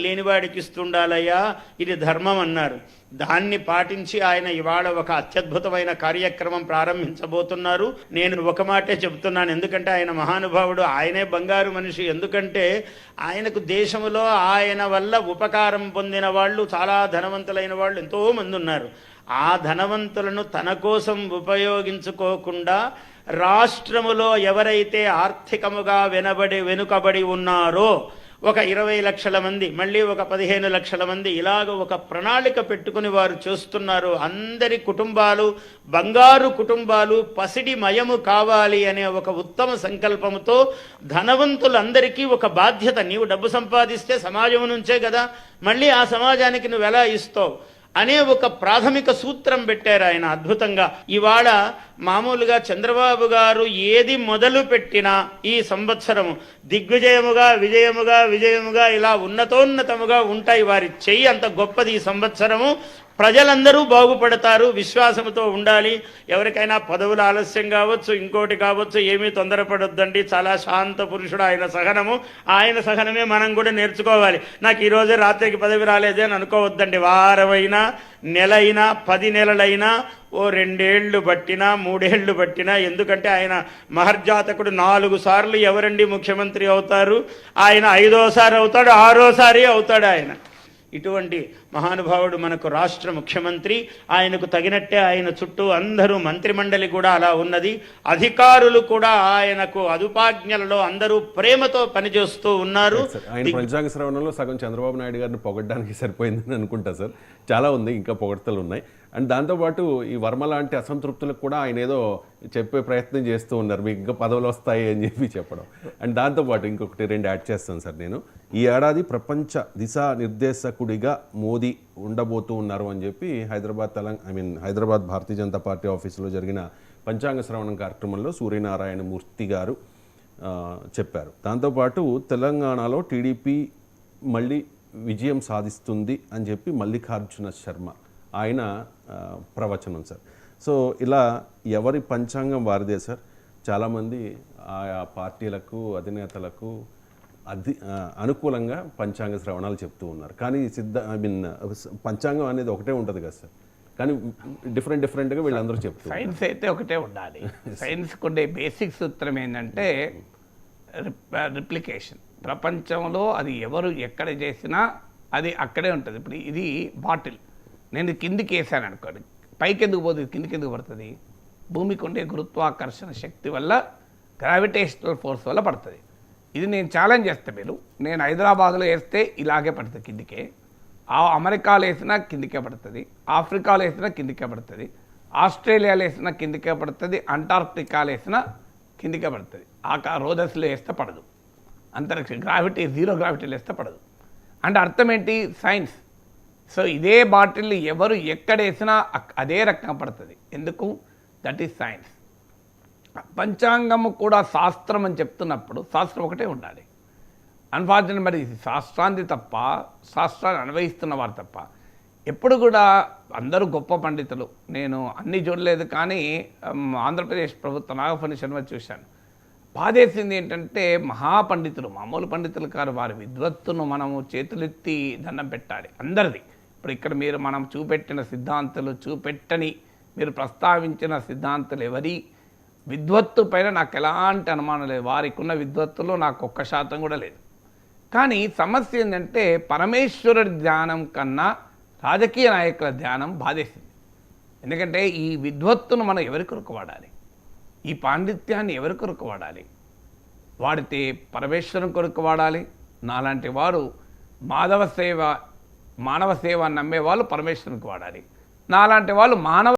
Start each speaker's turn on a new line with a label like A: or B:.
A: లేనివాడికి ఇస్తుండాలయ్యా, ఇది ధర్మం అన్నారు. దాన్ని పాటించి ఆయన ఇవాళ ఒక అత్యద్భుతమైన కార్యక్రమం ప్రారంభించబోతున్నారు. నేను ఒక మాటే చెబుతున్నాను, ఎందుకంటే ఆయన మహానుభావుడు, ఆయనే బంగారు మనిషి. ఎందుకంటే ఆయనకు దేశంలో ఆయన వల్ల ఉపకారం పొందిన వాళ్ళు, చాలా ధనవంతులైన వాళ్ళు ఎంతోమంది ఉన్నారు. ఆ ధనవంతులను తన కోసం ఉపయోగించుకోకుండా రాష్ట్రములో ఎవరైతే ఆర్థికముగా వెనుకబడి ఉన్నారో ఒక 20 లక్షల మంది, మళ్ళీ ఒక 15 లక్షల మంది, ఇలాగ ఒక ప్రణాళిక పెట్టుకుని వారు చూస్తున్నారు. అందరి కుటుంబాలు బంగారు కుటుంబాలు పసిడి మయము కావాలి అనే ఒక ఉత్తమ సంకల్పంతో ధనవంతులందరికీ ఒక బాధ్యత. నీవు డబ్బు సంపాదిస్తే సమాజం నుంచే కదా, మళ్ళీ ఆ సమాజానికి నువ్వు ఎలా ఇస్తావు అనే ఒక ప్రాథమిక సూత్రం పెట్టారు ఆయన అద్భుతంగా. ఇవాళ మామూలుగా చంద్రబాబు గారు ఏది మొదలు పెట్టినా ఈ సంవత్సరము దిగ్విజయముగా విజయముగా ఇలా ఉన్నతోన్నతముగా ఉంటాయి. వారి చెయ్యి అంత గొప్పది. ఈ సంవత్సరము ప్రజలందరూ బాగుపడతారు, విశ్వాసంతో ఉండాలి. ఎవరికైనా పదవులు ఆలస్యం కావచ్చు, ఇంకోటి కావచ్చు, ఏమీ తొందరపడొద్దండి. చాలా శాంత పురుషుడు ఆయన సహనమే మనం కూడా నేర్చుకోవాలి. నాకు ఈరోజే రాత్రికి పదవి రాలేదే అని అనుకోవద్దండి. వారమైనా, నెలైనా, 10 నెలలైనా, ఓ 2 ఏళ్ళు పట్టినా, 3 ఏళ్ళు పట్టినా, ఎందుకంటే ఆయన మహర్జాతకుడు. 4 సార్లు ఎవరండి ముఖ్యమంత్రి అవుతారు? ఆయన 5వసారి అవుతాడు, 6వసారి అవుతాడు ఆయన. ఇటువంటి మహానుభావుడు మనకు రాష్ట్ర ముఖ్యమంత్రి. ఆయనకు తగినట్టే ఆయన చుట్టూ అందరూ మంత్రిమండలి కూడా అలా ఉన్నది. అధికారులు కూడా ఆయనకు అదుపాజ్ఞలలో అందరూ ప్రేమతో పనిచేస్తూ ఉన్నారు.
B: ఆయన పంచాంగ శ్రవణంలో సగం చంద్రబాబు నాయుడు గారిని పొగడ్డానికి సరిపోయిందని అనుకుంటా సార్. చాలా ఉంది, ఇంకా పొగడ్తలు ఉన్నాయి. అండ్ దాంతోపాటు ఈ వర్మ లాంటి అసంతృప్తులకు కూడా ఆయన ఏదో చెప్పే ప్రయత్నం చేస్తూ ఉన్నారు, మీకు ఇంకా పదవులు వస్తాయి అని చెప్పి చెప్పడం. అండ్ దాంతోపాటు ఇంకొకటి 2 యాడ్ చేస్తాను సార్ నేను. ఈ ఏడాది ప్రపంచ దిశానిర్దేశకుడిగా మోదీ ఉండబోతూ ఉన్నారు అని చెప్పి హైదరాబాద్ భారతీయ జనతా పార్టీ ఆఫీసులో జరిగిన పంచాంగ శ్రవణం కార్యక్రమంలో సూర్యనారాయణ మూర్తి గారు చెప్పారు. దాంతోపాటు తెలంగాణలో టీడీపీ మళ్ళీ విజయం సాధిస్తుంది అని చెప్పి మల్లికార్జున శర్మ ఆయన ప్రవచనం సార్. సో ఇలా ఎవరి పంచాంగం వారిదే సార్. చాలామంది ఆయా పార్టీలకు, అధినేతలకు అనుకూలంగా పంచాంగ శ్రవణాలు చెప్తూ ఉన్నారు. కానీ పంచాంగం అనేది ఒకటే ఉంటుంది కదా సార్, కానీ డిఫరెంట్గా వీళ్ళందరూ చెప్తారు.
C: సైన్స్ అయితే ఒకటే ఉండాలి. సైన్స్కి ఉండే బేసిక్ సూత్రం ఏంటంటే రిప్లికేషన్. ప్రపంచంలో అది ఎవరు ఎక్కడ చేసినా అది అక్కడే ఉంటుంది. ఇప్పుడు ఇది బాటిల్, నేను కిందికి వేసాను అనుకోండి, పైకి ఎందుకు పోతుంది, కిందికి ఎందుకు పడుతుంది? భూమికి ఉండే గురుత్వాకర్షణ శక్తి వల్ల, గ్రావిటేషనల్ ఫోర్స్ వల్ల పడుతుంది. ఇది నేను ఛాలెంజ్ చేస్తాను. నేను హైదరాబాద్లో వేస్తే ఇలాగే పడుతుంది కిందికే, అమెరికాలో వేసినా కిందికే పడుతుంది, ఆఫ్రికాలో వేసినా కిందికే పడుతుంది, ఆస్ట్రేలియాలో వేసినా కిందికే పడుతుంది, అంటార్క్టికాలో వేసినా కిందికే పడుతుంది. రోజస్లో వేస్తే పడదు. అంతరిక్ష గ్రావిటీ, 0 గ్రావిటీలో వేస్తే పడదు. అంటే అర్థం ఏంటి? సైన్స్. సో ఇదే బాటిల్ ఎవరు ఎక్కడేసినా అదే రకంగా పడుతుంది. ఎందుకు? That is science. పంచాంగము కూడా శాస్త్రం అని చెప్తున్నప్పుడు శాస్త్రం ఒకటే ఉండాలి. అన్ఫార్చునేట్ మరి శాస్త్రాన్ని తప్ప, శాస్త్రాన్ని అన్వయిస్తున్న వారు తప్ప ఎప్పుడు కూడా అందరూ గొప్ప పండితులు. నేను అన్నీ చూడలేదు, కానీ ఆంధ్రప్రదేశ్ ప్రభుత్వ నాగఫణి శర్మ చూశాను. బాధేసింది ఏంటంటే మహాపండితులు, మామూలు పండితులు కాదు, వారి విద్వత్తును మనము చేతులెత్తి దండం పెట్టాలి అందరిది. ఇప్పుడు ఇక్కడ మనం చూపెట్టిన సిద్ధాంతాలు, చూపెట్టని మీరు ప్రస్తావించిన సిద్ధాంతాలు ఎవరి విద్వత్తు పైన నాకు ఎలాంటి అనుమానం లేదు. వారికి ఉన్న విద్వత్తులో నాకు 1% కూడా లేదు. కానీ సమస్య ఏంటంటే పరమేశ్వరుడి ధ్యానం కన్నా రాజకీయ నాయకుల ధ్యానం బాధేసింది. ఎందుకంటే ఈ విద్వత్తును మనం ఎవరి కొరకు వాడాలి? ఈ పాండిత్యాన్ని ఎవరి కొరకు వాడాలి? వాడితే పరమేశ్వరం కొరకు వాడాలి. నాలాంటి వారు మానవ సేవ నమ్మే వాళ్ళు పరమేశ్వరునికి వాడాలి. నాలాంటి వాళ్ళు మానవ